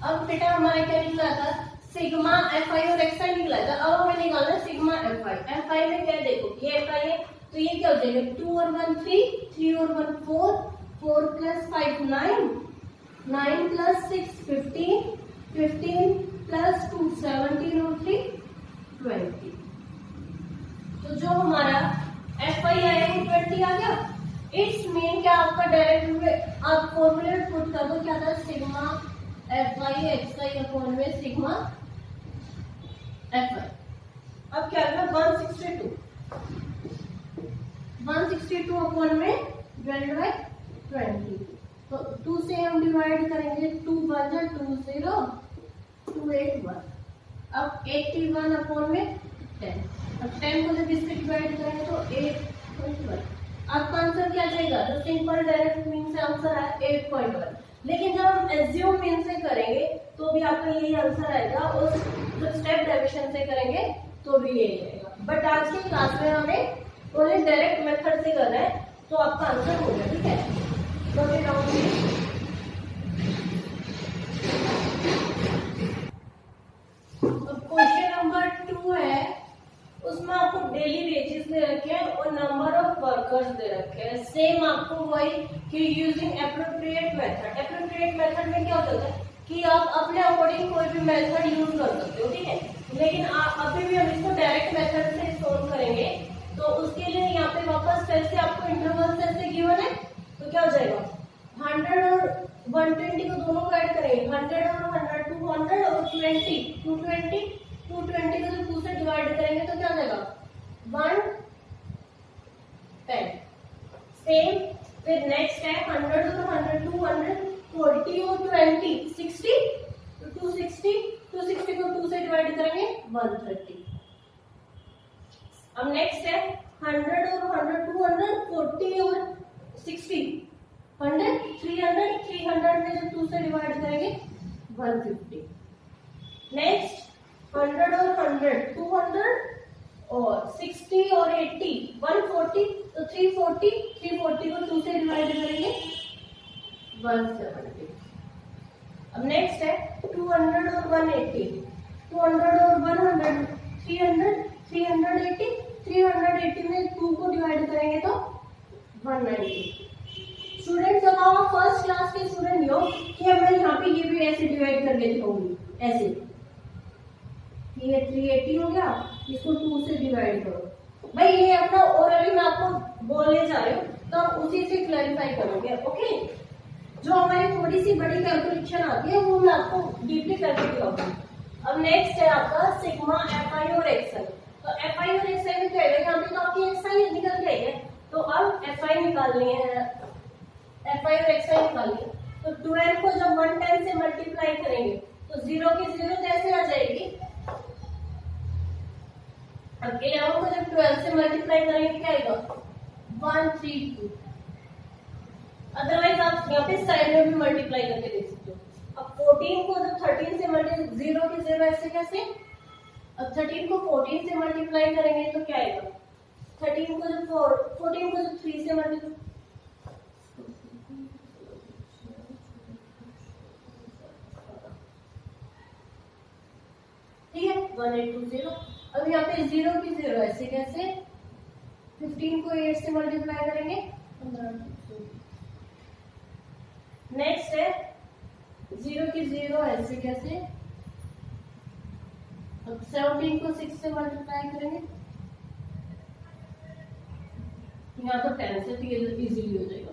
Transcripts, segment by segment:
अब बेटा हमारा क्या निकला था, सिग्मा एफ आई और एक्स आई निकला था। अब हमें निकालना sigma F I. F I में क्या देखो, ये एफ आई है तो ये क्या हो जाएगा, 2 और 1 3, 3 और 1 4, 4 प्लस 5 9, 9 प्लस 6 15, 15 प्लस 2 17 और 3 20। तो जो हमारा एफ आई आया वो 20 आ गया। इट्स मीन क्या आपका डायरेक्ट में आप फॉर्मूले में पुट कर दो, क्या था, sigma F I x I upon में सिग्मा एफ आई। अब क्या होगा, 162 अपॉन में डिवाइडेड बाय 20। तो 2 से हम डिवाइड करेंगे, 2 1 जा 2 0 2 8 1। अब 81 अपॉन में 10। अब 10 को जब इससे डिवाइड करेंगे तो 8.1। आपका आंसर क्या जाएगा, तो सिंपल डायरेक्ट मीन से आंसर है 8.1। लेकिन जब हम एज्यूम मीन से करेंगे तो भी आपका यही आंसर आएगा, और जब स्टेप डेविएशन से करेंगे तो भी यही आएगा। बट आज की क्लास में हमें ओनली डायरेक्ट मेथड से करना है, तो आपका आंसर हो गया, ठीक है। Note it down please. Question number 2 है, उसमें आपको डेली वेजेस दे रखे हैं और नंबर ऑफ वर्कर्स दे रखे हैं। सेम आपको वही कि using appropriate method. Appropriate method में क्या होता है कि आप अपने अकॉर्डिंग कोई भी मेथड यूज कर सकते हो, ठीक है। लेकिन अभी भी हम इसको डायरेक्ट मेथड से सोल्व करेंगे, तो उसके लिए यहाँ पे वापस फिर से आपको इंटरवल ऐसे गिवन है, तो क्या हो जाएगा, 100 और 120 को दोनों को ऐड करेंगे, 100 और 100 200 और 20 220 220 को जब 2 से डिवाइड करेंगे तो क्या हो जाएगा, 110। सेम फिर नेक्स्ट है 100 और 100 200 40 और 20 60, तो 260 को 2 से डिवाइड करेंगे 130। अब नेक्स्ट है 100 और 100 200 40 और 60 100 300 में जब 2 से डिवाइड करेंगे 150। नेक्स्ट 100 और 100 200 और 60 और 80 140, तो 340 को 2 से डिवाइड करेंगे 170। अब नेक्स्ट है 200 और 180 200 और 100 380 380 में 2 को डिवाइड करेंगे तो 190। स्टूडेंट्स अब आप फर्स्ट क्लास के स्टूडेंट हो कि अब मैं यहाँ पे ये भी ऐसे डिवाइड करके दिखाऊंगी, ऐसे ये 380 हो गया, इसको 2 से डिवाइड करो। भाई ये अपना ओरली मैं आपको बोलने जा रही हूँ, तो आप उसी से क्लैरिफाई करोगे, ओके। जो हमारी थोड़ी सी बड़ी कैलकुलेशन आती है वो मैं आपको डीपली करके दिखाऊंगी। अब नेक्स्ट है आपका सिग्मा एफ आई और एक्स आई। तो एफ आई और एक्स आई में क्या है, यहाँ पे तो आपकी एक्स आई निकल के आई है, तो अब एफ आई निकालनी है, एफ आई और एक्स आई निकालनी है। तो 12 को जब 110 से मल्टीप्लाई करेंगे तो 0 की 0 कैसे आ जाएगी। अब 11 को जब 12 से मल्टीप्लाई करेंगे क्या आएगा, 132। अदरवाइज आप यहाँ पे साइड में भी मल्टीप्लाई करके देख सकते हो। अब 14 को जब 13 से मल्टीप्लाई 0 की 0 ऐसे कैसे, अब 13 को 14 से मल्टीप्लाई करेंगे तो क्या आएगा, 13 को जब 14 को जब 3 से मल्टीप्लाई, ठीक है, 1820। अब यहाँ पे 0 की 0 ऐसे कैसे, 15 को 8 से मल्टीप्लाई करेंगे 15। नेक्स्ट है 0 की 0 ऐसे कैसे, अब 17 को 6 से मल्टीप्लाई करेंगे, यहाँ तो 10 से तो इजीली हो जाएगा।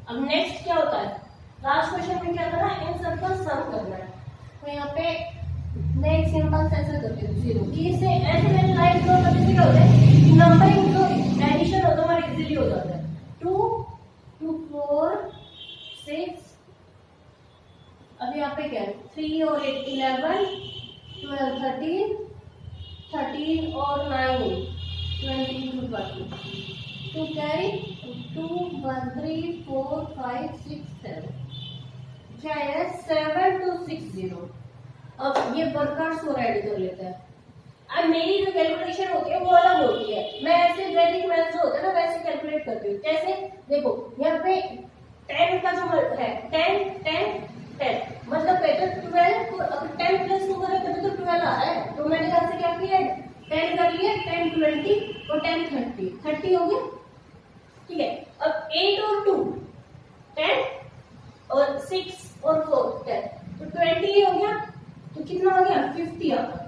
अब नेक्स्ट क्या होता है, लास्ट क्वेश्चन में क्या करना है, इन सबका सम करना है। तो यहाँ पे मैं एक सिंपल सा ऐसा करती हूँ, 0 की इसे ऐसे मैंने लाइट ड्रॉ करने से क्या होता है, नंबरिंग जो एडिशन होता है हमारा इजीली हो जाता है। 2 2 4 6, अब यहाँ पे क्या है, 3 और 8 11 12 13 और 9 22 2 कैरी 2 1 3 4 5 6 7 क्या है, 7 2 6 0। अब ये वर्कर्स को ऐड कर लेते हैं। अब मेरी जो कैलकुलेशन होती है वो अलग होती है, मैं ऐसे वैदिक मैथ जो होता है ना वैसे कैलकुलेट करती हूँ। कैसे, देखो यहाँ पे 10 का जो है 10 10 और 6 और 4 10, तो 20 हो गया, तो कितना हो गया 50 आपका।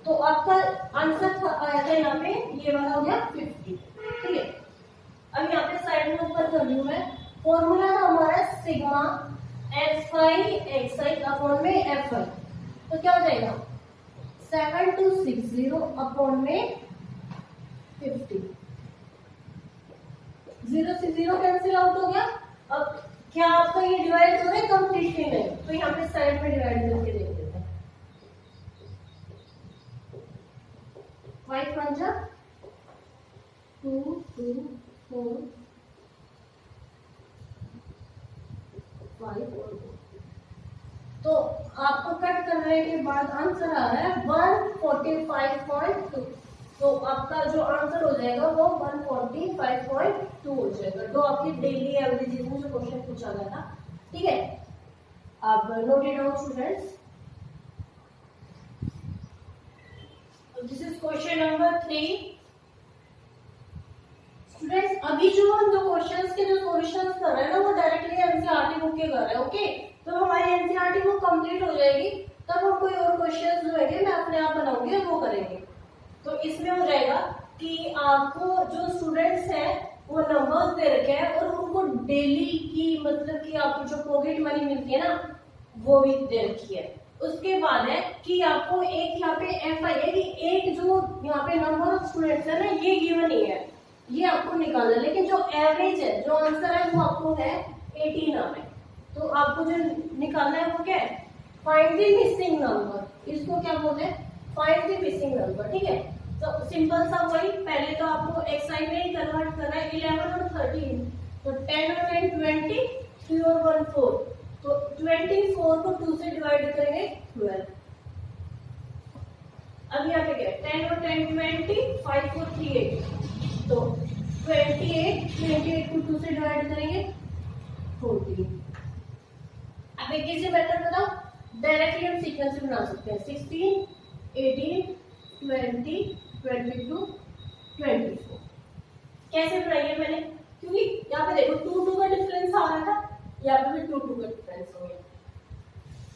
तो आपका आंसर आया था यहाँ पे, ये वाला हो गया 50। ठीक है, अब यहाँ पे साइड में ऊपर कर लूँ मैं, फॉर्मूला था हमारा सिग्मा fi अपॉन में fi, तो क्या हो जाएगा 7260 अपॉन में 50, 0 से 0 कैंसिल आउट हो गया। अब क्या आपका ये डिवाइड हो रहा है कंप्लीटली नहीं, तो यहाँ पे साइड में डिवाइड करके देख देते हैं। 5 पंजा 2 2 4 5 और 2, तो आपको कट करने के बाद आंसर आ रहा है 145.2, तो आपका जो आंसर हो जाएगा वो 145.2 हो जाएगा, जो आपकी डेली एवरेज में जो क्वेश्चन पूछा गया था। ठीक है, आप note it down students. This is question number 3। Students अभी जो हम जो क्वेश्चंस के जो सॉल्यूशंस कर रहे हैं ना, वो डायरेक्टली एनसीईआरटी बुक के कर रहे हैं। ओके, तो हमारी एनसीईआरटी बुक कंप्लीट हो जाएगी, तब हम कोई और क्वेश्चंस जो है मैं अपने आप बनाऊंगी और वो करेंगे। तो इसमें हो जाएगा कि आपको जो स्टूडेंट्स हैं वो नंबर्स दे रखे हैं और उनको डेली की मतलब कि आपको जो पॉकेट मनी मिलती है ना वो भी दे रखी है। उसके बाद है कि आपको एक यहाँ पे एफ आई है कि एक जो यहाँ पे नंबर ऑफ स्टूडेंट्स है ना ये गिवन ही है, ये आपको निकालना है, लेकिन जो एवरेज है जो आंसर है वो आपको है 18 में। तो आपको जो निकालना है वो क्या है, फाइंड द मिसिंग नंबर। इसको क्या बोलते हैं, फाइंड द मिसिंग नंबर। ठीक है, तो सिंपल सा वही, पहले तो आपको एक्सआई में ही कन्वर्ट करना है 11 और 13, तो 10 और 10 20, 3 और 1 4, तो 24 को 2 से डिवाइड करेंगे 12। अब यहाँ पे क्या है 10 और 10 20, 5 और 3 8, तो 28 को 2 से डिवाइड करेंगे 14। अब एक इजी मेथड बताओ, डायरेक्टली हम सीक्वेंस से बना सकते हैं 16 18 20 22 24। कैसे बनाई है मैंने, क्योंकि यहाँ पे देखो 2 2 का डिफरेंस आ रहा था, यहाँ पे भी 2 2 का डिफरेंस हो गया।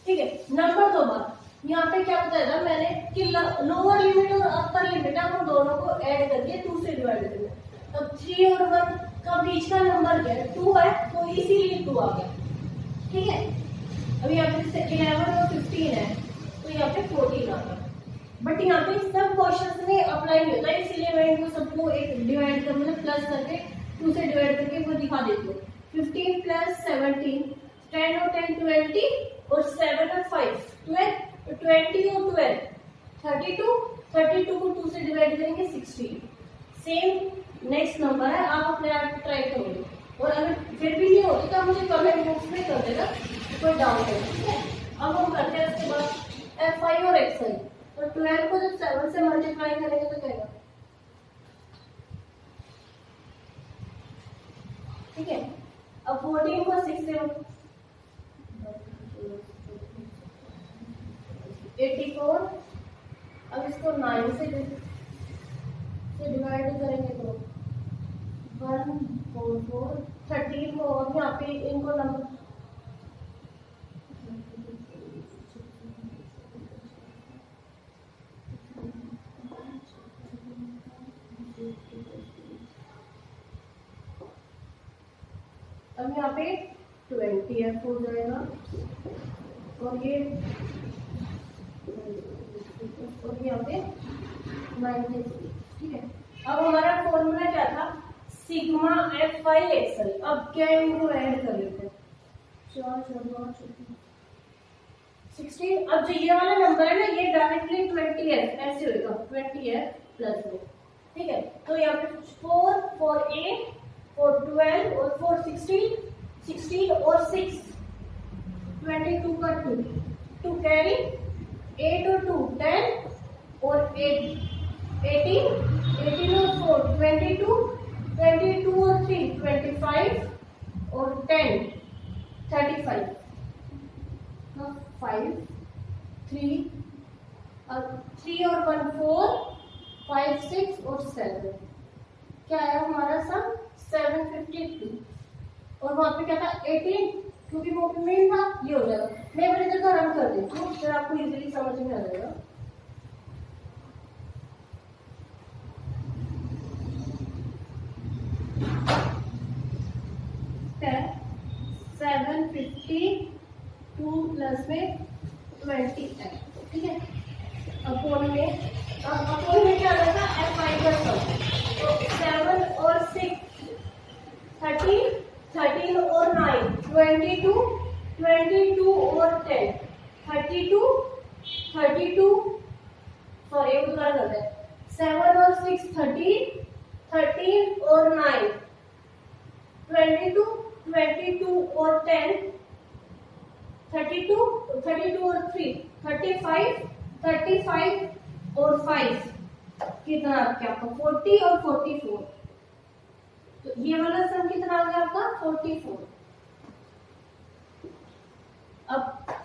ठीक है, नंबर 2 बार यहाँ पे क्या बताया था मैंने कि लोअर लिमिट और अपर लिमिट है हम दोनों को ऐड करके 2 से डिवाइड करना। अब 3 और 1 का बीच का नंबर क्या है 2 है, तो इसीलिए 2 आ गया। ठीक है, अभी यहाँ पे 11 और 15 है, तो यहाँ पे 14 आ गया। बट यहाँ पे सब क्वेश्चंस में अप्लाई नहीं होता, इसलिए मैं इनको सबको एक डिवाइड कर मतलब प्लस करके 2 से डिवाइड करके वो दिखा देती हूँ। 15 प्लस 17, 10 और 10 20 और 7 और 5 12, तो 20 और 12 32, 32 को 2 से डिवाइड करेंगे 16। सेम नेक्स्ट नंबर है, आप अपने आप ट्राई करोगे, और अगर फिर भी नहीं होती तो आप मुझे कमेंट बॉक्स में कर देना कोई डाउट है। ठीक है, अब हम करते हैं उसके बाद एफ आई और एक्स आई, तो 12 को जब 7 से मल्टीप्लाई करेंगे तो क्या होगा। ठीक है, अब 14 को 6 से 84, अब इसको 9 से डिवाइड करेंगे तो 1 4 4 13 को, अब यहाँ पे इनको नंबर अब यहाँ पे 20 हो जाएगा और ये और यहाँ पे 96। ठीक है, अब हमारा फॉर्मूला क्या था सिग्मा एफ आई एक्सएल। अब क्या इनको ऐड कर लेते हैं 4 4 16। अब जो ये वाला नंबर है ना ये डायरेक्टली 20 है, ऐसे होगा 20 है प्लस में। ठीक है, तो यहाँ पे 4 4 8 4 12 और 4 16 16 और 6 22 का 2 कैरी 8 और 2 10 और 8 18 18 और 4 22 22 और 3 25 और 10 35 5 3 3 और 1 4 5 6 और 7, क्या है हमारा सम 752। और वहां पे क्या था 18 क्योंकि वो मेन था, ये हो जाएगा। मैं एक बार इधर का रन कर देती हूँ, फिर आपको इजीली समझ में आ जाएगा। टेन 752 प्लस में 20 है, ठीक है। अपोन में क्या आता था, F5 का सम, तो 7 और 6 13, 13 और 9 22, 22 और 10 32, 32, सॉरी ये दोबारा करते हैं, 7 और 6 13, 13 और 9 22, 22 और 10 32, 32 और 3 35, 35 और 5 कितना आ गया आपका 40 और 44। तो ये वाला सम कितना आ गया आपका 44। अब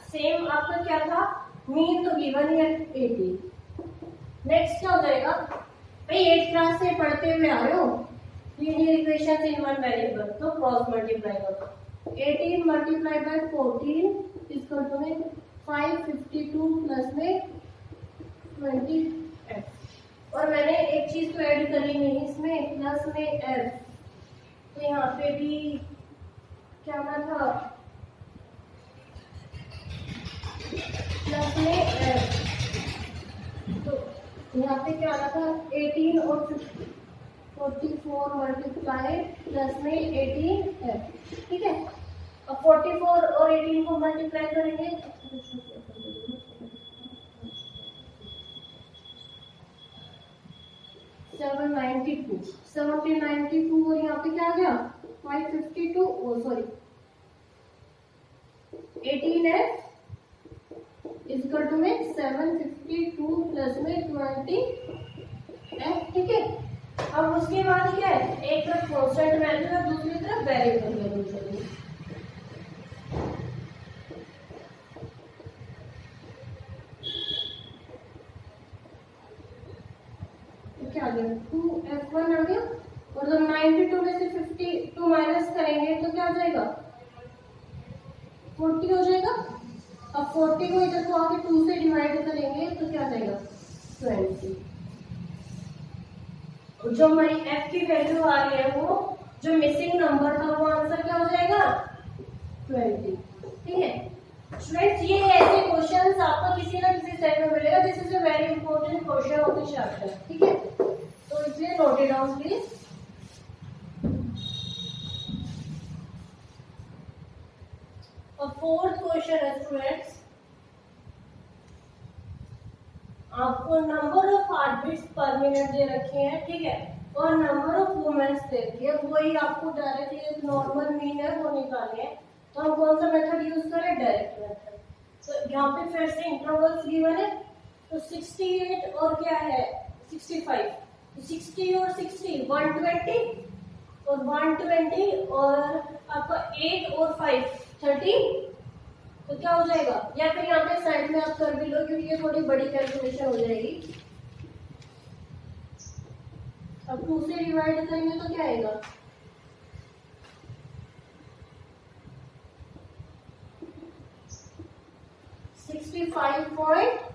सेम आपका क्या था, मीन तो गिवन है 80। नेक्स्ट क्या हो जाएगा भाई, 8th क्लास से पढ़ते हुए आ रहे हो, linear equation in one variable, तो क्रॉस मल्टीप्लाई करो। 18 मल्टीप्लाई बाय 14 इसको तुम्हें 552 प्लस में 20 f। और मैंने एक चीज तो ऐड करी नहीं इसमें, प्लस में f, तो यहाँ पे भी क्या होना था, प्लस में f, तो यहाँ पे क्या आना था 18 और 44 मल्टीप्लाई प्लस में 18 f, ठीक है। अब 44 और 18 को मल्टीप्लाई करेंगे, 792, 792 और यहाँ पे क्या आ गया 552, ओ सॉरी 18f इसका टू में 752 प्लस में 20f, ठीक है। अब उसके बाद क्या है, एक तरफ कांस्टेंट वैल्यू है, दूसरी तरफ वेरिएबल वैल्यू चाहिए। क्या आ गया 2f1 आ गया, और जब 92 में से 52 माइनस करेंगे तो क्या आ जाएगा 40 हो जाएगा। अब 40 को इधर को आके 2 से डिवाइड करेंगे तो क्या आ जाएगा 20। जो हमारी f की वैल्यू आ रही है, वो जो मिसिंग नंबर था वो आंसर क्या हो जाएगा 20, ठीक है। स्टूडेंट्स ये ऐसे क्वेश्चंस आपको किसी ना किसी सेट में मिलेगा, this is a very important question of the chapter, ठीक है। तो इसलिए नोट इट डाउन प्लीज। और फोर्थ क्वेश्चन है स्टूडेंट्स, आपको number of heartbeats per minute दे रखे हैं, ठीक है, और नंबर ऑफ वुमेन्स दे रखी है, वही आपको डायरेक्टली एक नॉर्मल मीन है वो निकालने हैं। तो हम कौन सा मेथड यूज करें, डायरेक्ट मेथड। तो यहाँ पे फिर से इंटरवल्स गिवन है, तो 68 और क्या है 65, 60 और 60 120 और 120 और आपका 8 और 5 13, तो क्या हो जाएगा, या फिर यहाँ पे साइड में आप कर भी लो क्योंकि ये थोड़ी बड़ी कैलकुलेशन हो जाएगी। अब 2 से डिवाइड करेंगे तो क्या आएगा 65.5।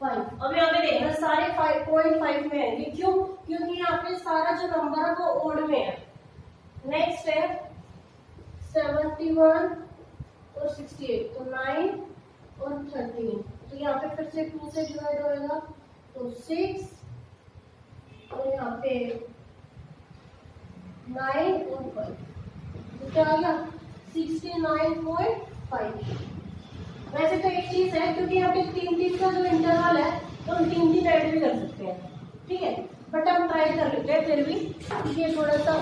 अब यहाँ पे देखना सारे 5.5 में है, क्यों, क्योंकि यहाँ पे सारा जो नंबर है वो ओड में है। नेक्स्ट है 71 और 68, तो 9 और 13, तो यहाँ पे फिर से 2 से डिवाइड होएगा तो 6 और यहाँ पे 9 और 5, तो क्या आ गया 69.5। वैसे तो एक चीज है, क्योंकि यहाँ पे 3 का जो इंटरवल है तो हम 3 ऐड भी कर सकते हैं, ठीक है, बट हम ट्राई कर लेते हैं फिर भी, ये थोड़ा सा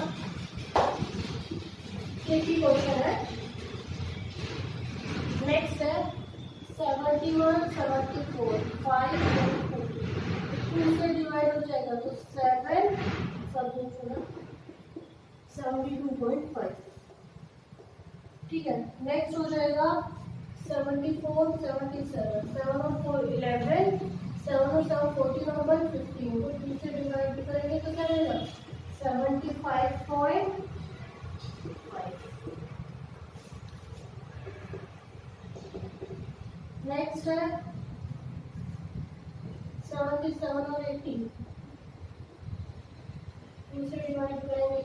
ट्रिकी क्वेश्चन है। नेक्स्ट है 71 74 5 2 से डिवाइड हो जाएगा तो 7 72.5, ठीक है। नेक्स्ट हो जाएगा 74 77 7 और 4 11 7 और 7 14 और 1 15 को 2 से डिवाइड करेंगे तो क्या रहेगा 75.5। नेक्स्ट है 77 और 80 2 से डिवाइड करेंगे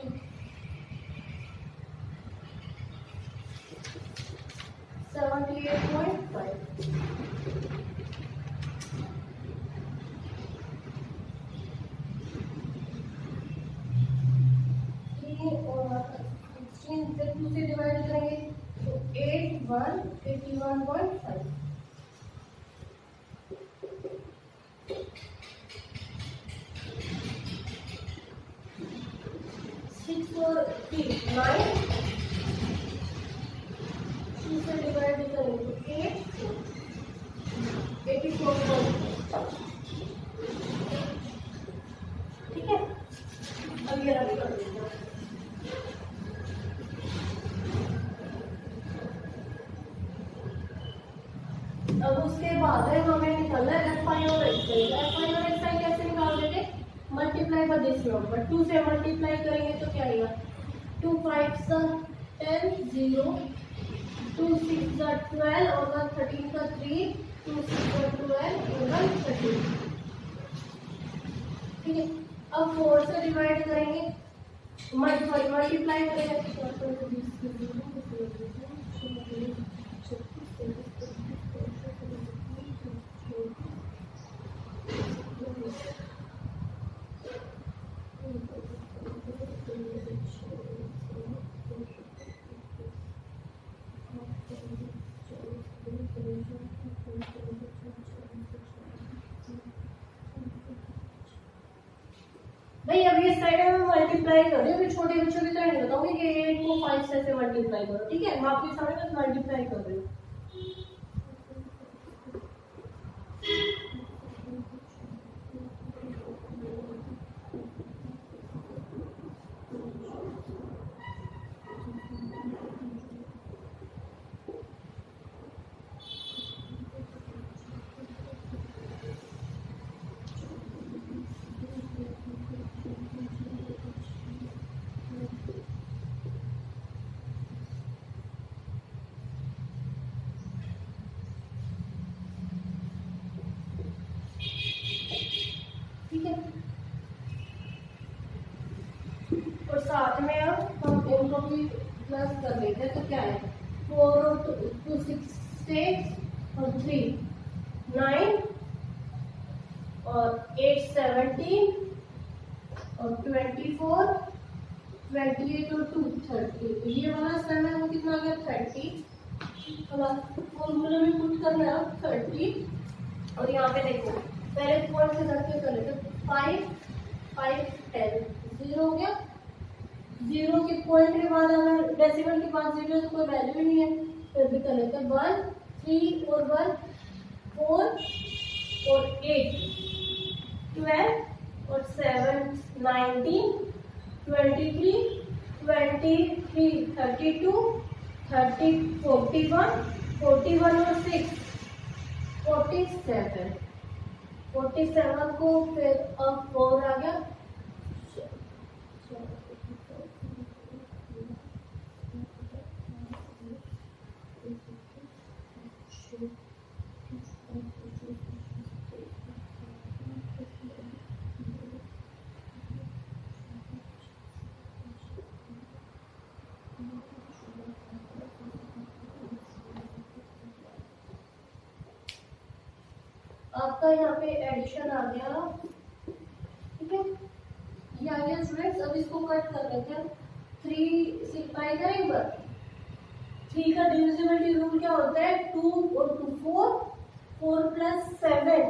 78.5। से 2 से डिवाइड करेंगे तो 81 6 और 3 9 2 से डिवाइड करेंगे तो 84। ठीक है, अब ये रख कर देंगे। अब उसके बाद है हमें निकालना है FI और XI। FI और XI कैसे निकाल देंगे, मल्टीप्लाई बाय दिस नंबर 2 से मल्टीप्लाई करेंगे तो क्या आएगा 2 5 10 0 2 6 12 और 13 का 3 2 6 12 और 13। ठीक है, अब 4 से डिवाइड करेंगे मल्टीप्लाई करेंगे भाई अब ये साइड में मल्टीप्लाई कर रही हूँ, छोटे बच्चों की तरह नहीं बताऊंगी कि 8 को 5 से मल्टीप्लाई करो। ठीक है, मैं आपके सामने बस मल्टीप्लाई कर रही हूँ। ठीक है, और साथ में अब हम इनको भी प्लस कर लेते हैं तो क्या है 4 और 2 6 और 3 9 और 8 17 और 24 28 और 2 30। ये वाला सम है वो कितना आ गया 30। फॉर्मूले में पुट करना है 30 और यहाँ पे देखो पहले पॉइंट से करके कर लेते 5 5 10 0 हो गया। 0 के पॉइंट के बाद अगर डेसिमल के पास 0 तो कोई वैल्यू ही नहीं है, फिर भी कर लेते 1 3 और 1 4 और 8 12 और 7 19 23 23 32 30 41 41 और 6 47 47 को फिर अब 4 आ गया आपका यहाँ पे एडिशन आ गया। ठीक है, ये आ गया स्टूडेंट्स। अब इसको कट कर लेते हैं 3 सिंप्लाई करें एक बार। 3 का डिविजिबिलिटी रूल क्या होता है 2 और 2 4 4 प्लस 7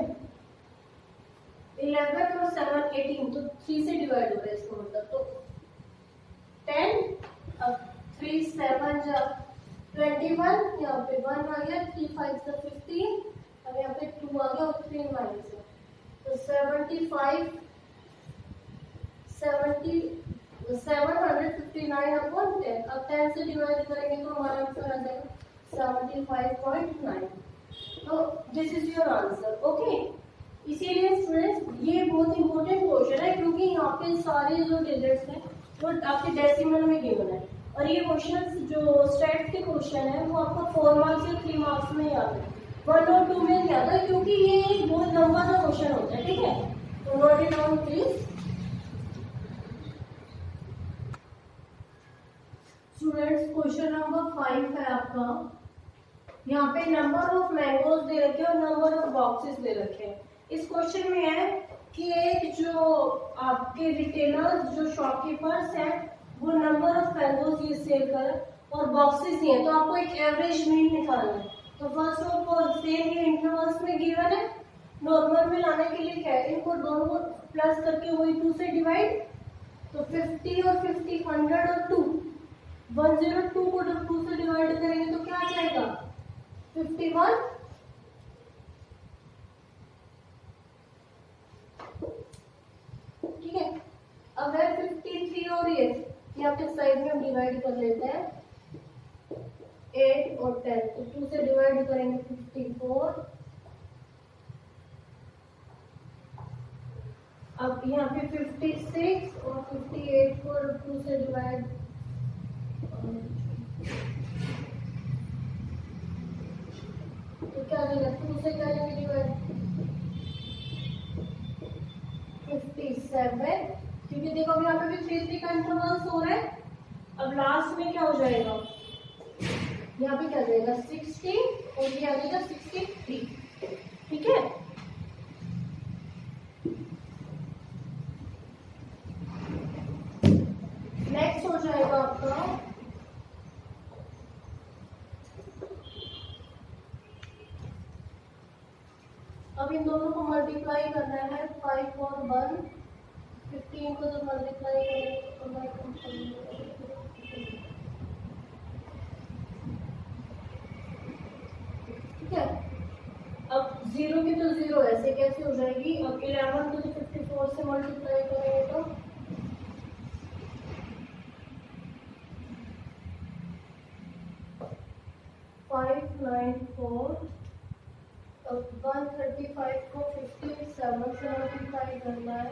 11 और 7 18 तो 3 से डिवाइड हो रहा है इसका मतलब तो 10। अब 3 7 जा 21 यहाँ पे 1 आ गया 3 5 से 15 अब यहाँ पे 2 आ गया और 3 माइनस है तो 75 70 759 अपॉन 10। अब 10 से डिवाइड करेंगे तो हमारा आंसर आ जाएगा 75.9। तो this is your answer. Okay, इसीलिए स्टूडेंट्स ये बहुत इंपॉर्टेंट क्वेश्चन है, क्योंकि यहाँ पे सारे जो डिजिट्स हैं वो आपके डेसिमल में गिवन है। और ये क्वेश्चन जो स्टैट के क्वेश्चन है वो आपका 4 मार्क्स या 3 मार्क्स में याद है, 1 और 2 में याद है, क्योंकि ये एक बहुत लंबा सा क्वेश्चन होता है। ठीक है, तो note it down please. Students question number 5 है आपका। यहाँ पे नंबर ऑफ मैंगोज दे रखे हैं और नंबर ऑफ बॉक्सेस दे रखे हैं। इस क्वेश्चन में है कि एक जो आपके रिटेलर्स जो शॉपकीपर्स हैं वो नंबर ऑफ मैंगोज ये सेल कर और बॉक्सेस ही है, तो आपको एक एवरेज मीन निकालना है। तो फर्स्ट ऑफ ऑल सेम ये इंटरवल्स में गिवन है, नॉर्मल में लाने के लिए क्या है, इनको दोनों को प्लस करके वही 2 से डिवाइड, तो 50 और 50 100 और 2 102 को जब 2 से डिवाइड करेंगे तो क्या आ जाएगा 51। ठीक है, अब है 53 और ये यहाँ पे साइड में हम डिवाइड कर लेते हैं 8 और 10, तो 2 से डिवाइड करेंगे 54। अब यहाँ पे 56 और 58 को 2 से डिवाइड, तो क्या देगा 2 से करेंगे डिवाइड 57, क्योंकि देखो अब यहाँ पे भी 3 का इंटरवल्स हो रहा है। अब लास्ट में क्या हो जाएगा, यहाँ पे क्या जाएगा 60 और ये आ जाएगा 63। ठीक है, नेक्स्ट हो जाएगा आपका अब इन दोनों को मल्टीप्लाई करना है 5 और 1, 15 को जब मल्टीप्लाई करेंगे तो ठीक है। अब 0 की तो 0 ऐसे कैसे हो जाएगी, अब 11 को तो 54 से मल्टीप्लाई करेंगे तो 594। अब 135 को 57 से मल्टीप्लाई करना है,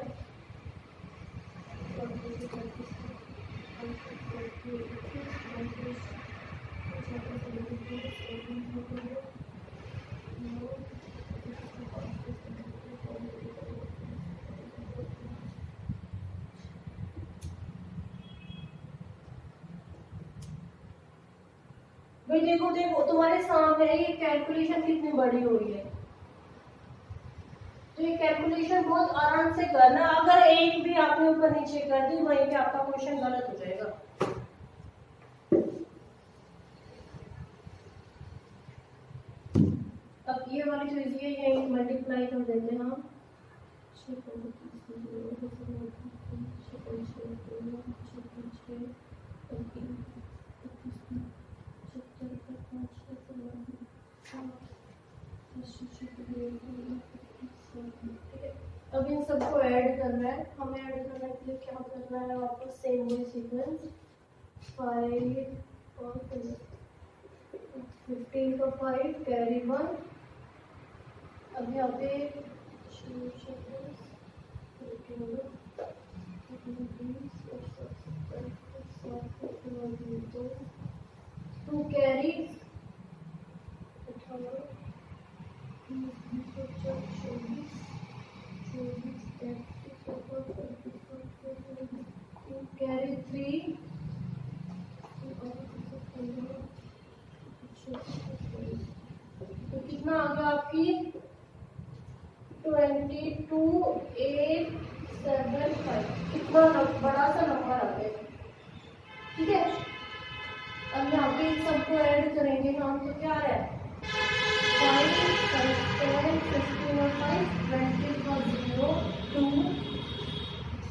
भाई देखो देखो तुम्हारे सामने ये कैलकुलेशन कितनी बड़ी हो रही है, तो ये कैलकुलेशन बहुत आराम से करना। अगर एक भी आपने ऊपर नीचे कर दी वहीं पे आपका क्वेश्चन गलत हो जाएगा। अब ये वाली जो इजी है यही मल्टीप्लाई कर देते हैं हम, अब इन सबको ऐड करना है। हमें ऐड करने के लिए क्या करना है, वापस सेम वही सीक्वेंस 5 और 15 का 5 कैरी 1। अब यहाँ पे 2 कैरी 3 तो कितना आ गया आपकी 22875, कितना बड़ा सा नंबर आ गया। ठीक है, अब यहाँ पे सबको ऐड करेंगे हम, तो क्या है 5 5 10 15 और 5 20 का 0 2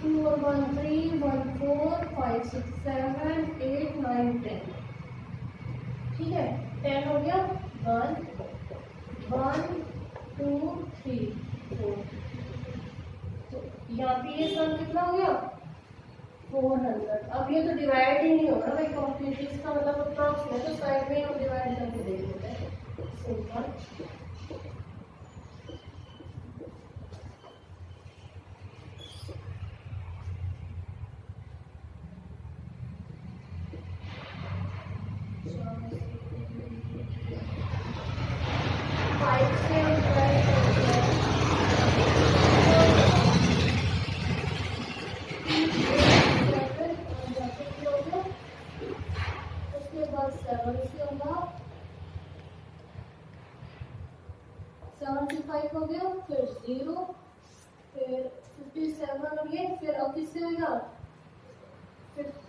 2 और 1 3 1 4 5 6 7 8 9 10। ठीक है, 10 हो गया 1 1 2 3 4। तो यहाँ पे ये सम कितना हो गया 400। अब ये तो डिवाइड ही नहीं होगा भाई कंप्लीट, इसका मतलब अप्रॉक्स है, तो साइड में हम डिवाइड करके देख लेते हैं सिंपल।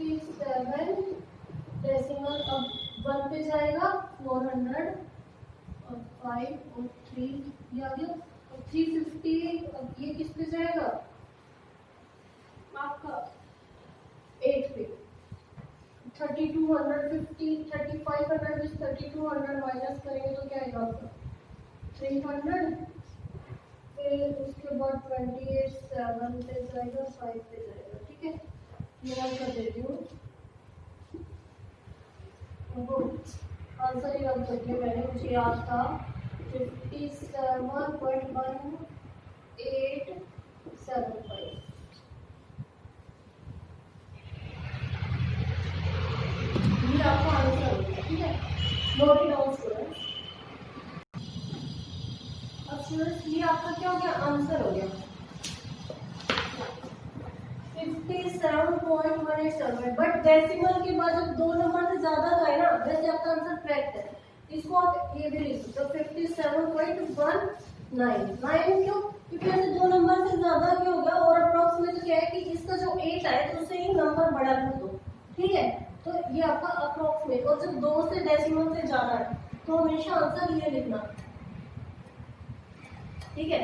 57 डेसिमल अब 1 पे जाएगा 400 और 5 और 3 ये आ गया। और 350 अब ये किस पे जाएगा आपका 8 पे। 3250 3500 में 3200 माइनस करेंगे तो क्या आएगा आपका 300। फिर उसके बाद 28 7 पे जाएगा 5 पे जाएगा। ठीक है, ये कर देती हूँ। आंसर ही रख देती हूँ मैंने, मुझे याद था 57.1875। ये आपका आंसर हो गया। ठीक है, नोट इट डाउन स्टूडेंट्स। अब स्टूडेंट्स ये आपका क्या हो गया, आंसर हो गया 57.187। बट डेसिमल के बाद जब 2 नंबर से ज्यादा गए ना, वैसे आपका आंसर करेक्ट है। इसको आप ये भी लिख सकते हो 57.199। क्यों? क्योंकि ऐसे 2 नंबर से ज्यादा क्या होगा, और अप्रोक्सीमेट क्या है कि इसका जो 8 आए तो उससे ही नंबर बड़ा कर दो। ठीक है, तो ये आपका अप्रोक्सीमेट। और जब 2 से डेसिमल से ज्यादा है तो हमेशा आंसर ये लिखना। ठीक है,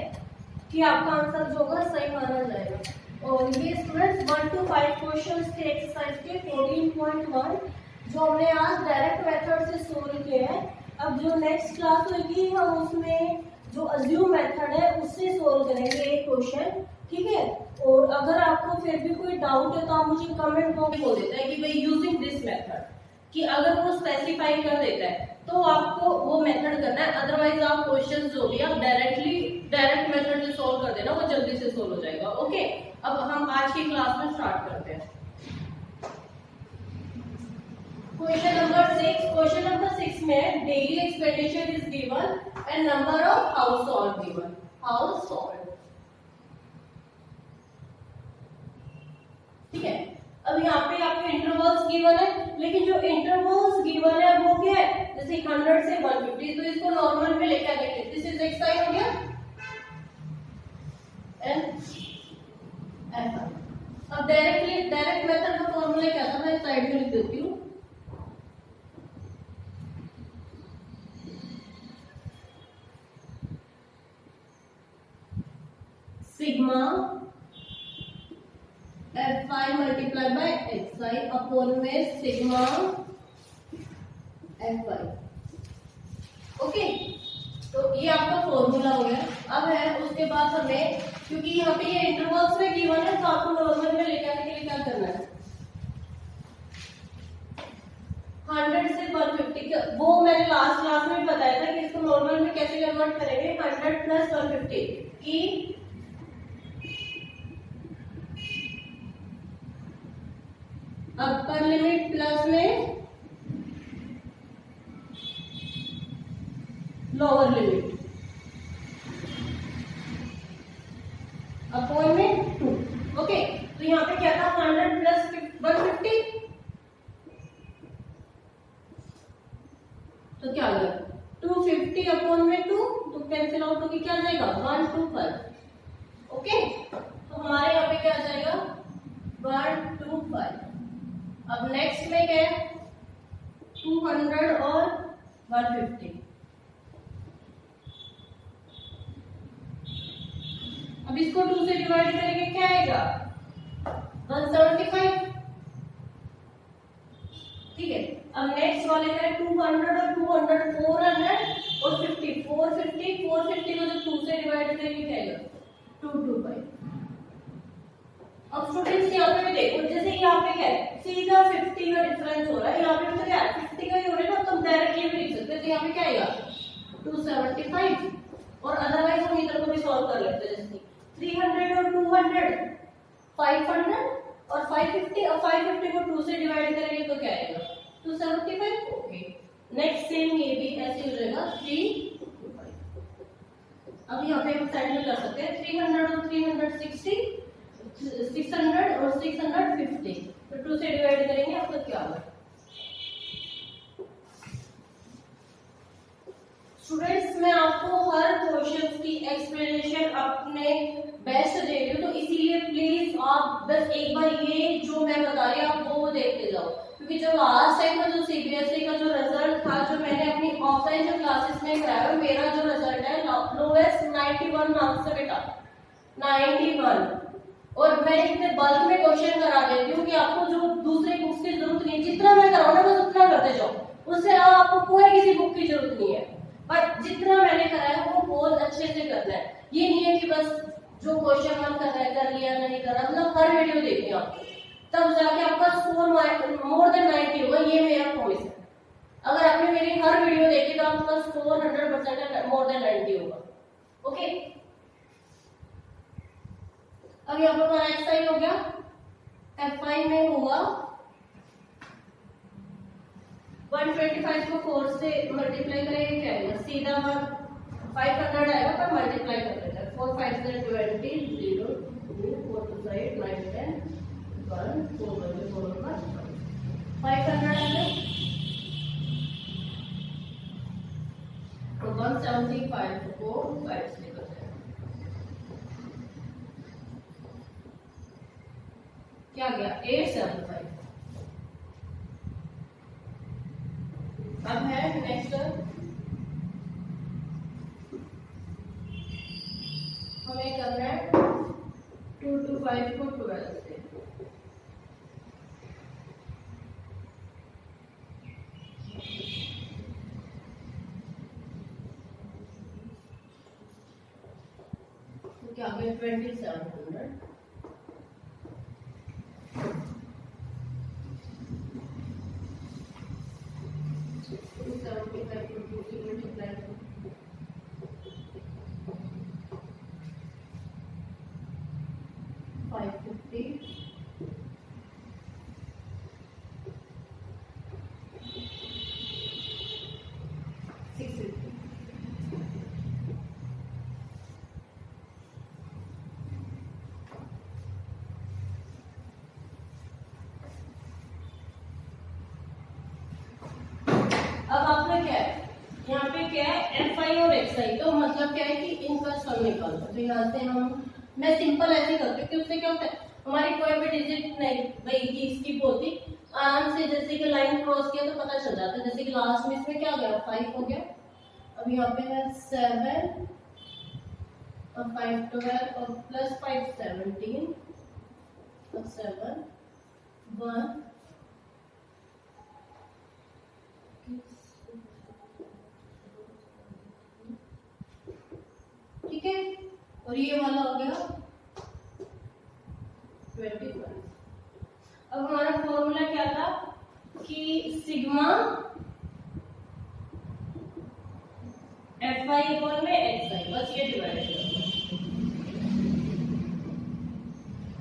कि आपका आंसर जो होगा सही माना जाएगा। और ये स्टूडेंट्स 1 to 5 क्वेश्चंस थे एक्सरसाइज के 14.1 जो हमने आज डायरेक्ट मेथड से सोल्व किए हैं। अब जो नेक्स्ट क्लास होगी हम उसमें जो अज्यूम मेथड है उससे सोल्व करेंगे एक क्वेश्चन। ठीक है, और अगर आपको फिर भी कोई डाउट है तो आप मुझे कमेंट बॉक्स में बोल देता है कि भाई यूजिंग दिस मेथड, कि अगर वो स्पेसिफाई कर देता है तो आपको वो मेथड करना है। अदरवाइज आप क्वेश्चन जो भी आप डायरेक्ट मेथड से सोल्व कर देना, वो जल्दी से सोल्व हो जाएगा। ओके, अब हम आज की क्लास में स्टार्ट करते हैं। क्वेश्चन नंबर 6 में daily expenditure is given and number of house hold given. House hold, ठीक है। अब यहाँ पे आपके इंटरवल्स गिवन है, लेकिन जो इंटरवल्स गिवन है वो क्या है, जैसे 100 से 150, तो इसको नॉर्मल में लेके आएंगे। दिस इज एक्स आई हो गया एंड ऐसा। अब डायरेक्ट मेथड का फॉर्मूला क्या था, मैं साइड में लिख देती हूँ। Sigma fi multiply by xi upon में सिग्मा fi। ओके, तो ये आपका फॉर्मूला हो गया। अब है उसके बाद हमें, क्योंकि यहाँ पे ये इंटरवल्स में गिवन है तो आपको नॉर्मल में लेके आने के लिए क्या करना है, 100 से 150। वो मैंने लास्ट क्लास में बताया था कि इसको नॉर्मल में कैसे कन्वर्ट करेंगे। 100 प्लस 150 की अपर लिमिट प्लस में लोअर लिमिट अपॉन में 2। ओके, तो यहाँ पे क्या था, 100 प्लस 150, तो क्या आ गया 250 अपॉन में 2, तो कैंसिल आउट होगी क्या आ जाएगा 125। ओके, तो हमारे यहाँ पे क्या आ जाएगा 125। अब नेक्स्ट में क्या है 200 और 150। अब इसको 2 से डिवाइड करेंगे क्या आएगा 175। ठीक है, अब नेक्स्ट वाले का है 200 और 200 400 और 50 450 450 को जब 2 से डिवाइड करेंगे क्या आएगा 225। अब स्टूडेंट्स यहाँ पे भी देखो, जैसे यहाँ पे क्या है सीधा 50 का डिफरेंस हो रहा है, यहाँ पे तो क्या है 50 का ही हो रहा है ना, तो हम डायरेक्टली भी लिख सकते हैं। तो यहाँ पे क्या आएगा 275। और अदरवाइज हम इधर को भी सॉल्व कर लेते हैं, जैसे 300 और 200 500 और 550, और 550 को 2 से डिवाइड करेंगे तो क्या आएगा 275। ओके, नेक्स्ट सेम ये भी ऐसे हो जाएगा 325। अब यहाँ पे हम साइड में कर सकते हैं 300 और 360 600 और 650, तो 2 से डिवाइड करेंगे आपको क्या होगा। स्टूडेंट्स, मैं आपको हर क्वेश्चन की एक्सप्लेनेशन अपने बेस्ट दे रही हूँ, तो इसीलिए प्लीज आप बस एक बार ये जो मैं बता रही हूँ आप वो देखते जो लास्ट टाइम का जो सीबीएसई का जो रिजल्ट था, जो मैंने अपनी ऑफलाइन जो क्लासेस में कराया, मेरा जो रिजल्ट है लोएस्ट 91 मार्क्स से बेटा, 91। और मैं इतने बल्क में क्वेश्चन करा देती हूँ कि आपको जो दूसरे बुक्स की जरूरत नहीं, जितना मैं कराऊँ ना बस उतना करते जाओ, उससे आपको कोई किसी बुक की जरूरत नहीं है। पर जितना मैंने कराया वो बहुत अच्छे से करना है। ये नहीं है कि बस जो क्वेश्चन मन कर रहा है कर लिया, नहीं करा, मतलब हर वीडियो देखनी आपको, तब जाके आपका स्कोर मोर देन 90 होगा, ये मेरा प्रॉमिस है। अगर आपने मेरी हर वीडियो देखी तो आपका स्कोर 100% मोर देन 90 होगा। ओके, अब यहाँ पर हमारा एक्सरसाइज हो गया। F5 में होगा 125 को 4 से मल्टीप्लाई करेंगे, क्या आएगा सीधा 500 आएगा, पर मल्टीप्लाई कर देते हैं। 4 5 से 20, 0 2 4 2 8 9 10 1 4 1 4 1 500 आएगा तो 175 को 5 से करते हैं, क्या गया 875। अब है नेक्स्ट, हमें करना है 2 to 5 को 12 से। तो क्या गया 2700। अब आपने क्या है यहाँ पे क्या है FI और XI, तो मतलब क्या है कि इनका सम निकालना। तो यहाँ से मैं सिंपल ऐसे करती हूँ कि उससे क्या होता है, हमारी कोई भी डिजिट नहीं भाई स्किप होती, आराम से जैसे कि लाइन क्रॉस किया तो पता चल जाता है। जैसे कि लास्ट में इसमें क्या हो गया 5 हो गया, अब यहाँ पे है 7 और 5 12 और प्लस 5 17 और 7 1 ठीक है। और ये वाला हो गया 21। अब हमारा फॉर्मूला क्या था कि सिग्मा FI इक्वल में XI, बस ये डिवाइड करो।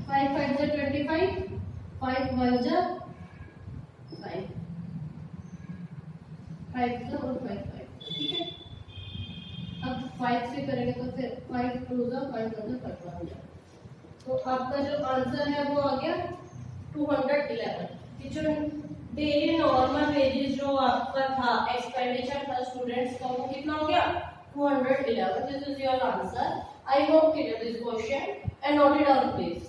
5 5 से 25, 5 1 जा 5, 5 से और 5 5, ठीक है। अब 5 से करेंगे तो फिर 5 2 जा 5 1 जा 5 1 जा, तो आपका जो आंसर है वो आ गया 211। कि जो डेली नॉर्मल वेजेस जो आपका था एक्सपेंडिचर था स्टूडेंट्स का, वो कितना हो गया 211। This is your answer. I hope clear this question and note it down please.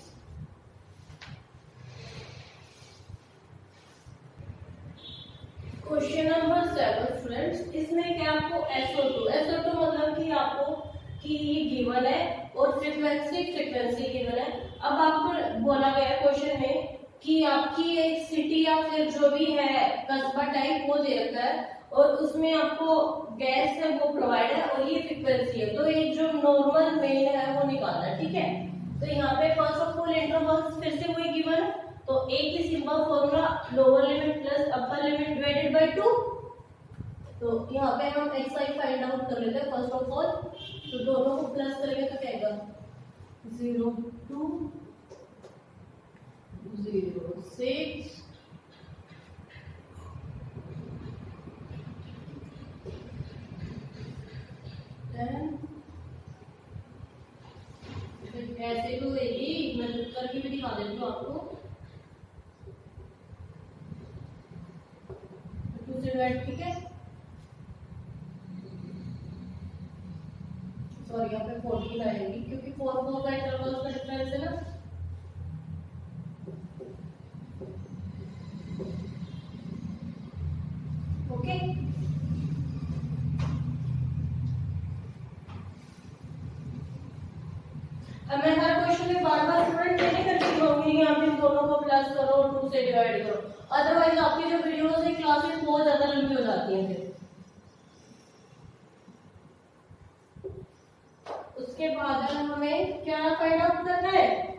Question number 7 students, इसमें क्या आपको SO2 मतलब कि आपको कि ये गिवन है और फ्रीक्वेंसी गिवन है। अब आपको बोला गया क्वेश्चन में कि आपकी एक सिटी या फिर जो भी है कस्बा टाइप वो दे रखा है और उसमें आपको गैस है वो प्रोवाइड है और ये फ्रीक्वेंसी है, तो एक जो नॉर्मल मेन है वो निकालना है, ठीक है। तो यहाँ पे फर्स्ट ऑफ ऑल इंटरवल्स फिर से वही गिवन है, तो एक ही simple formula lower limit plus upper limit divided by 2। तो यहाँ पे हम XI फाइंड आउट कर लेते हैं फर्स्ट ऑफ ऑल, तो दोनों को प्लस करेंगे तो क्या आएगा 0 2 0 6 10। ऐसे तो यही मैं करके भी दिखा देती हूँ आपको, 2 से डिवाइड, ठीक है। सॉरी यहाँ पे 14 आएगी क्योंकि 4 4 का इंटरवल का डिफरेंस है ना। प्लस करो, 2 से डिवाइड करो, अदरवाइज आपकी जो वीडियोस है क्लासेस बहुत ज्यादा लंबी हो जाती हैं फिर। उसके बाद हमें क्या फाइंड आउट करना है,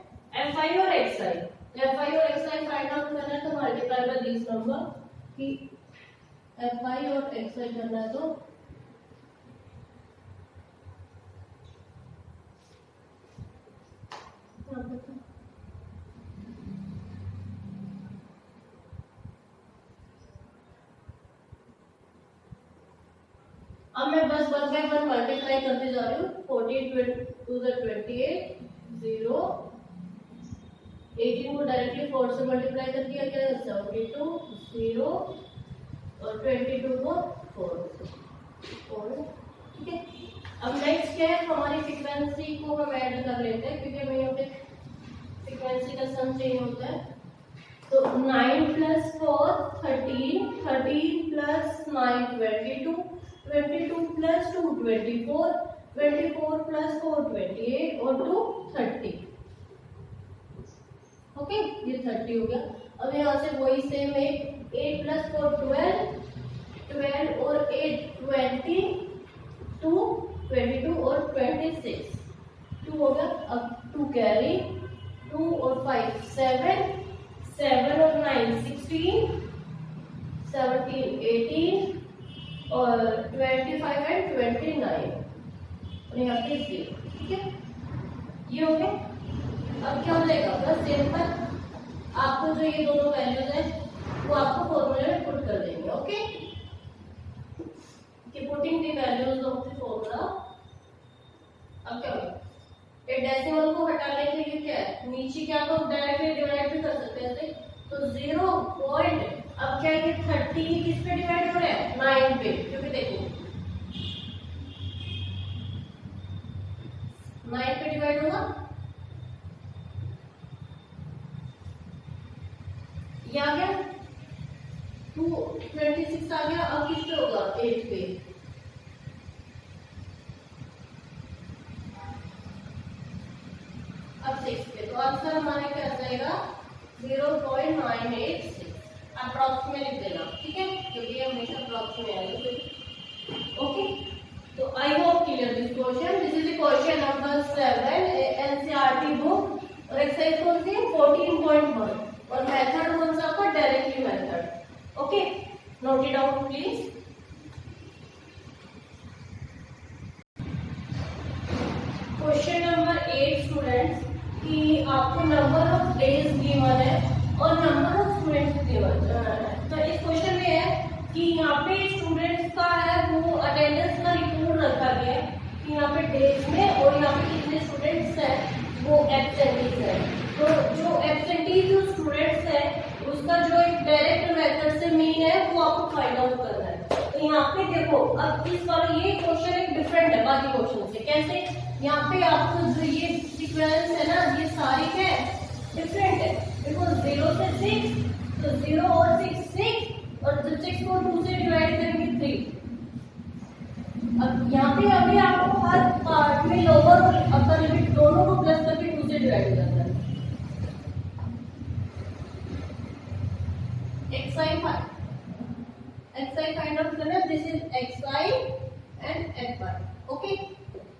fi और xi। fi और xi फाइंड आउट करना है तो मल्टीप्लाई बाय दिस नंबर कि fi और xi करना है तो अब मैं बस 1 बाय 1 मल्टीप्लाई करते जा रही हूँ। 14 टू द 28 0, 18 को डायरेक्टली 4 से मल्टीप्लाई कर दिया क्या, 72 0 और 22 को 4। ठीक है, अब नेक्स्ट क्या है, हमारी फ्रीक्वेंसी को हम ऐड कर लेते हैं क्योंकि हमें यहाँ पे फ्रीक्वेंसी का सम चाहिए होता है। तो 9 + 4 13, 13 + 9 22, 22 + 2 24, 24 + 4 28 और 2 30। ओके, ये 30 हो गया। अब यहाँ से वही सेम है, 8 + 4 12, 12 और 8 20, 2 22 और 26 2 हो गया। अब 2 कैरी, 2 और 5 7, 7 और 9 16, 17 18 और 25 एंड 29 और यहाँ पे 0। ठीक है, ये हो गया। अब क्या हो जाएगा, बस सिंपल आपको जो ये दोनों वैल्यूज है वो आपको फॉर्मूले में पुट कर देंगे। Okay, putting the values of the formula. अब क्या होगा, ये डेसिमल को हटाने के लिए क्या है, नीचे क्या तो डायरेक्टली डिवाइड भी कर सकते हैं ऐसे, तो 0 पॉइंट, अब क्या है, 30 किस पे डिवाइड हो रहा है, 9 पे, क्योंकि देखो 9 पे डिवाइड होगा, ये आ गया 226 आ गया। अब किस पे होगा, 8 पे। अब 6 पे, तो आंसर हमारा क्या आ जाएगा, 0.986 अप्रॉक्सीमेट लिख देना। ठीक है, क्योंकि ये हमेशा अप्रॉक्सीमेट आएगा। ओके, तो I hope clear this question. This is the question number 7 NCERT book और एक्सरसाइज कौन सी है, 14.1 और मेथड कौन सा आपका, directly method. Okay, note it out please. Question number 8 students, कि आपको नंबर ऑफ डेज गिवन है और नंबर ऑफ स्टूडेंट्स गिवन है। तो इस क्वेश्चन में है कि यहाँ पे स्टूडेंट्स का है वो अटेंडेंस का रिपोर्ट रखा गया है कि यहाँ पे डेज में और यहाँ पे कितने स्टूडेंट्स हैं वो एब्सेंटीज है। तो जो एब्सेंटीज जो स्टूडेंट्स है उसका जो एक डायरेक्ट मेथड से मीन है वो आपको फाइंड आउट करना है। तो यहाँ पे देखो, अब इस बार ये क्वेश्चन एक डिफरेंट है बाकी क्वेश्चन से। कैसे, यहाँ पे आपको जो ये सीक्वेंस है ना, ये सारी क्या है, डिफरेंट है। देखो 0 से 6, तो 0 और 6 6 और जब 6 को 2 से डिवाइड करेंगे 3। अब यहाँ पे अभी आपको हर पार्ट में लोअर और अपर लिमिट दोनों को प्लस करके 2 से डिवाइड करना है। xi फाइंड आउट करना है, this is xi and fi। Okay,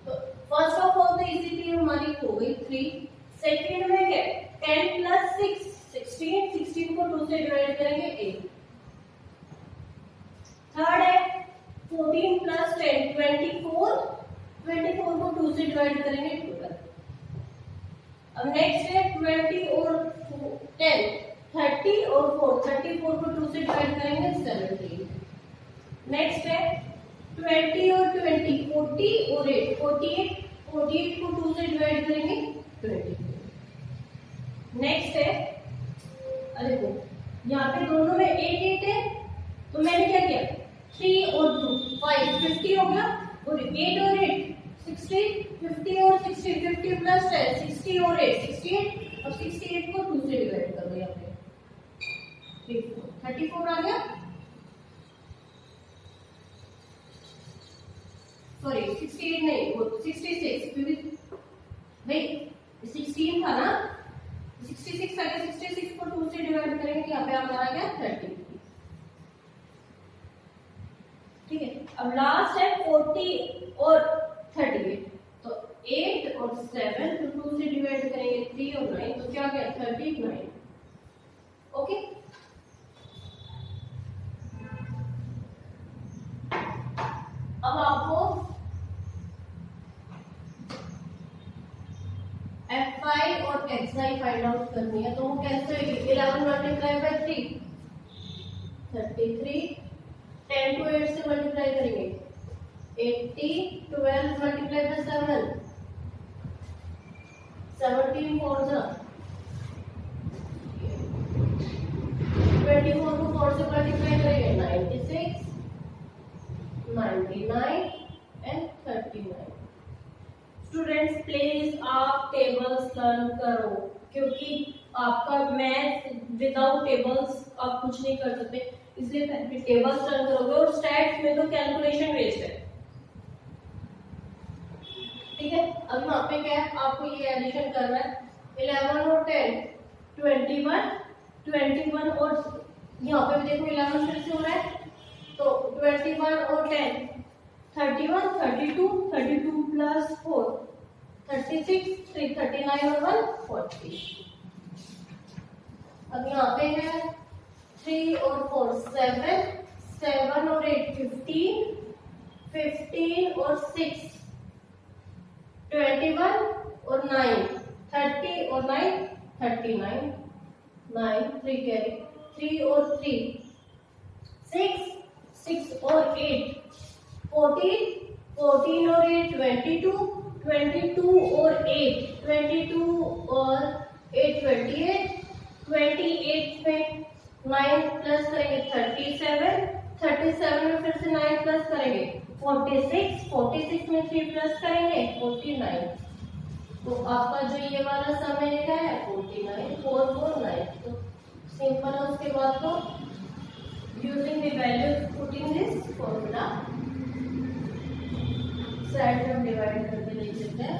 तो फर्स्ट ऑफ ऑल तो इजीली हमारी हो गई 3। सेकंड में क्या, 10 + 6 16, 16 को 2 से डिवाइड करेंगे 8। थर्ड है 14 + 10 24, 24 को 2 से डिवाइड करेंगे 12। अब नेक्स्ट है 20 और 10 30 और 4, 34 को 2 से डिवाइड करेंगे 17। नेक्स्ट है 20 और 20 40 और 8 48, 48 को 2 से डिवाइड करेंगे 20। नेक्स्ट है, अरे वो यहाँ पे दोनों में 8 8 है, तो मैंने क्या किया, 3 और 2 5 50 हो गया, और 8 और 8 60, 50 और 60 50 + 10 60 और 8 68। अब 68 को 2 से डिवाइड कर दो, यहाँ पे 34 आ गया, सॉरी 68 नहीं, वो 66, क्योंकि भाई 16 था ना, 66 आ गया। 66 को 2 से अब लास्ट है 40 और 38, तो 8 और 7 तो 2 से डिवाइड करेंगे 3 और 9, तो क्या गया 39। ओके, अब आपको Fi और Xi फाइंड आउट करनी है, तो वो कैसे होगी? 11 मल्टीप्लाई बाय 3 33, 10 को 8 से मल्टीप्लाई करेंगे 80, 12 मल्टीप्लाई बाय 7 17 4 जा 24 को 4 से मल्टीप्लाई करेंगे 96, 99 एंड 39। स्टूडेंट्स प्लीज आप टेबल्स लर्न करो, क्योंकि आपका मैथ विदाउट टेबल्स आप कुछ नहीं कर सकते, इसलिए पहले टेबल्स लर्न करोगे। और स्टैट्स में तो कैलकुलेशन बेस्ड है, ठीक है। अब यहाँ पे क्या है, आपको ये एडिशन करना है 11 और 10 21, 21 और यहाँ पे भी देखो 11 फिर से हो रहा है, तो 21 और 10 31, 32, 32 प्लस 4 36, 3 39 और 1 40। अब यहाँ पे है 3 और 4 7, 7 और 8 15, 15 और 6 21 और 9 30 और 9 39, 9 3 कैरी 3 और 3 6, 6 और 8 14, 14 और 8 22, 22 और 8 22 और 8 28, 28 में 9 प्लस करेंगे 37, 37 में फिर से 9 प्लस करेंगे 46, 46 में 3 प्लस करेंगे 49। तो आपका जो ये वाला समय क्या है 49 449। तो सिंपल है, उसके बाद तो using the values putting this formula side में डिवाइड करके लिख देते हैं।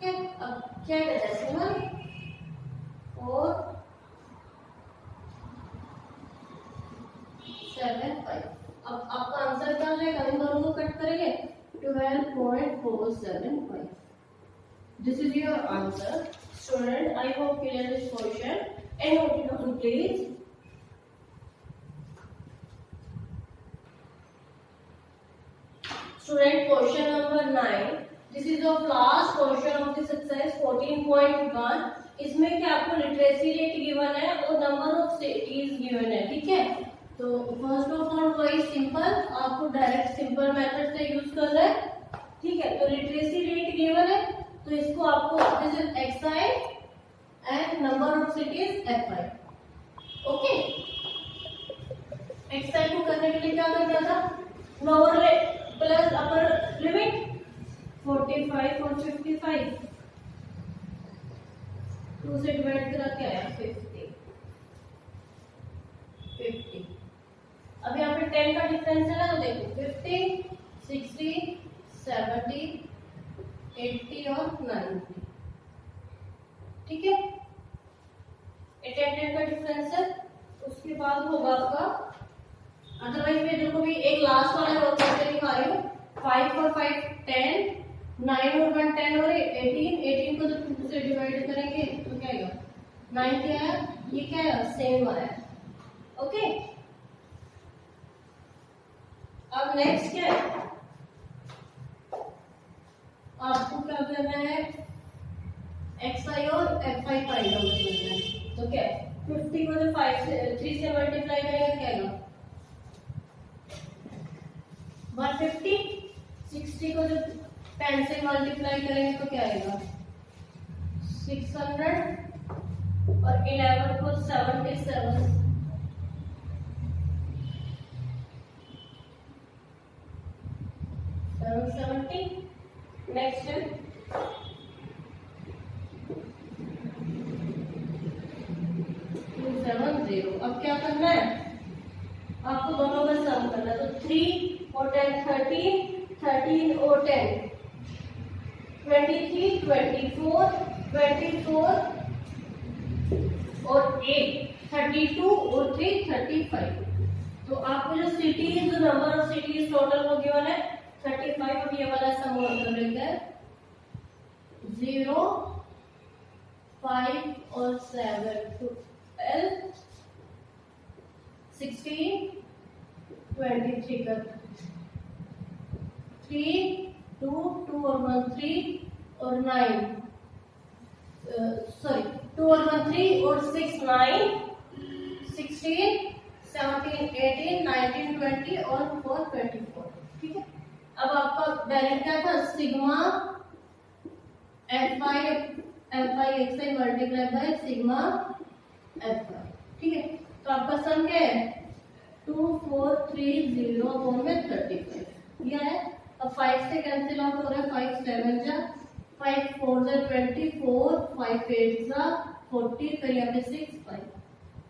अब क्या कहते हैं 4 7 5। अब आपका आंसर क्या हो जाएगा, इन दोनों को कट करेंगे 12.475। This is your answer student. I hope clear this question and note it down please. Student, question number 9. This is your last question of the exercise 14.1. इसमें क्या आपको लिटरेसी रेट गिवन है और नंबर ऑफ सिटीज गिवन है, ठीक है। तो first of all वही सिंपल, आपको डायरेक्ट सिंपल मेथड से यूज करना है, ठीक है। तो लिटरेसी रेट गिवन है, तो इसको आपको this is XI and number of cities FI. Okay, XI को करने के लिए क्या करना था, लोअर प्लस अपर लिमिट 45 और 55, 2 से डिवाइड करा क्या आया 50। अब यहाँ पे 10 का डिफरेंस है ना, तो देखो 50, 60, 70, 80 और 90, ठीक है। 10 का डिफरेंस है, उसके बाद होगा आपका, अदरवाइज मैं देखो भी एक लास्ट वाला वर्क करके दिखा रही हूँ। 5 और 5 10, 9 और 1 10 और 18, 18 को जब 2 से डिवाइड करेंगे तो क्या आएगा 9 क्या है, ये क्या है सेम आया। ओके, अब नेक्स्ट क्या है, आपको क्या करना है एक्सआई और एफआई फाइंड आउट करना है। तो क्या है 50 को जो 3 से मल्टीप्लाई करेंगे क्या आएगा 150, 60 को जो 10 से मल्टीप्लाई करेंगे तो क्या आएगा 600 और 11 को 77 770। नेक्स्ट है 270। अब क्या करना है, आपको दोनों का सम करना है। तो 3 और 10 13, 13 और 10 23, 24, 24 और 8, 32 और 3, 35। तो आपको जो cities, number of cities total वो गिवन है 35। अब ये वाला सम और कर लेते हैं, 0, 5 और 7, 12, 16, 23 कर 3, 2, 2 और 1 3 और 9, सॉरी 2 और 1 3 और 6 9, 16, 17, 18, 19, 20 और 4 24। ठीक है। अब आपका डायरेक्ट क्या था, sigma F5 xi multiply by sigma F5। ठीक है। तो आपका सम क्या है, 2430 में 35 यह है। अब 5 से कैंसिल आउट हो रहा है, 5 7 जा, 5 4 जा 24, 5 8 जा 40, फिर यहाँ पे 6 5,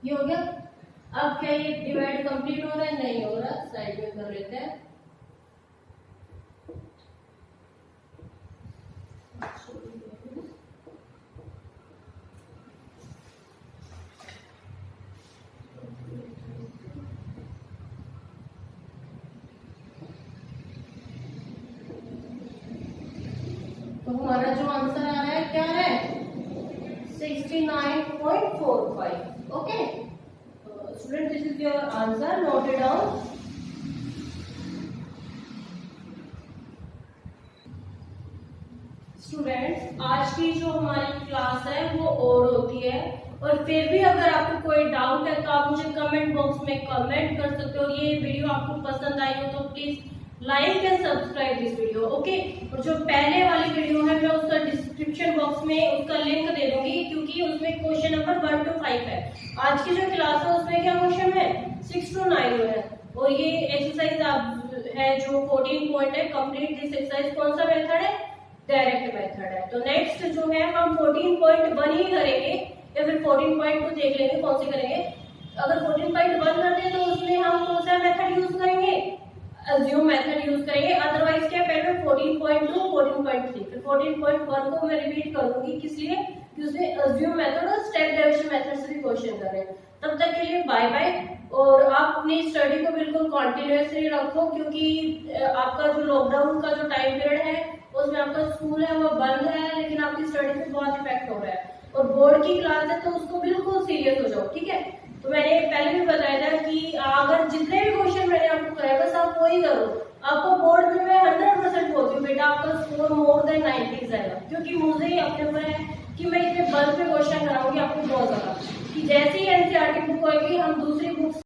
ये हो गया। अब क्या ये डिवाइड कंप्लीट हो रहा है, नहीं हो रहा, साइड में कर लेते हैं। तो हमारा जो आंसर आ रहा है क्या है, 69.45। Okay student, this is your answer, note it down. Students, आज की जो हमारी क्लास है वो और होती है, और फिर भी अगर आपको कोई डाउट है तो आप मुझे कमेंट बॉक्स में कमेंट कर सकते हो। ये वीडियो आपको पसंद आई हो तो please like and subscribe this video. Okay, और जो पहले वाली वीडियो है मैं उसका डिस्क्रिप्शन बॉक्स में उसका लिंक दे दूंगी, क्योंकि उसमें क्वेश्चन नंबर 1 to 5 है। आज की जो क्लास है उसमें क्या क्वेश्चन है, 6 to 9 है। और ये एक्सरसाइज आप है जो 14 पॉइंट है, कंप्लीट दिस एक्सरसाइज। कौन सा मेथड है, डायरेक्ट मेथड है। तो नेक्स्ट जो है हम 14.1 ही करेंगे, या फिर 14.2 देख लेंगे कौन से करेंगे। अगर 14.1 करते हैं तो उसमें हम कौन सा मेथड यूज करेंगे, अज्यूम मेथड यूज करेंगे। अदरवाइज क्या, पहले 14.2, 14.3, फिर 14.1 को मैं रिपीट करूंगी, किस लिए कि उसमें अज्यूम मेथड और स्टेप डायरेक्शन मेथड से भी क्वेश्चन कर रहे हैं। तब तक के लिए बाय बाय, और आप अपनी स्टडी को बिल्कुल कॉन्टिन्यूसली रखो, क्योंकि आपका जो लॉकडाउन का जो टाइम पीरियड है उसमें आपका स्कूल है वो बंद है, लेकिन आपकी स्टडी पे बहुत इफेक्ट हो रहा है, और बोर्ड की क्लास है तो उसको बिल्कुल सीरियस हो जाओ। ठीक है। तो मैंने पहले भी बताया था कि अगर जितने भी क्वेश्चन मैंने आपको कराया बस आप वही करो। आपको बोर्ड में मैं 100% बोलती हूँ बेटा, आपका स्कोर मोर देन 90 आएगा, क्योंकि मुझे ही अपने ऊपर है कि मैं इतने बल्क पे क्वेश्चन कराऊंगी आपको बहुत ज्यादा, कि जैसी एनसीईआरटी बुक होगी हम दूसरी बुक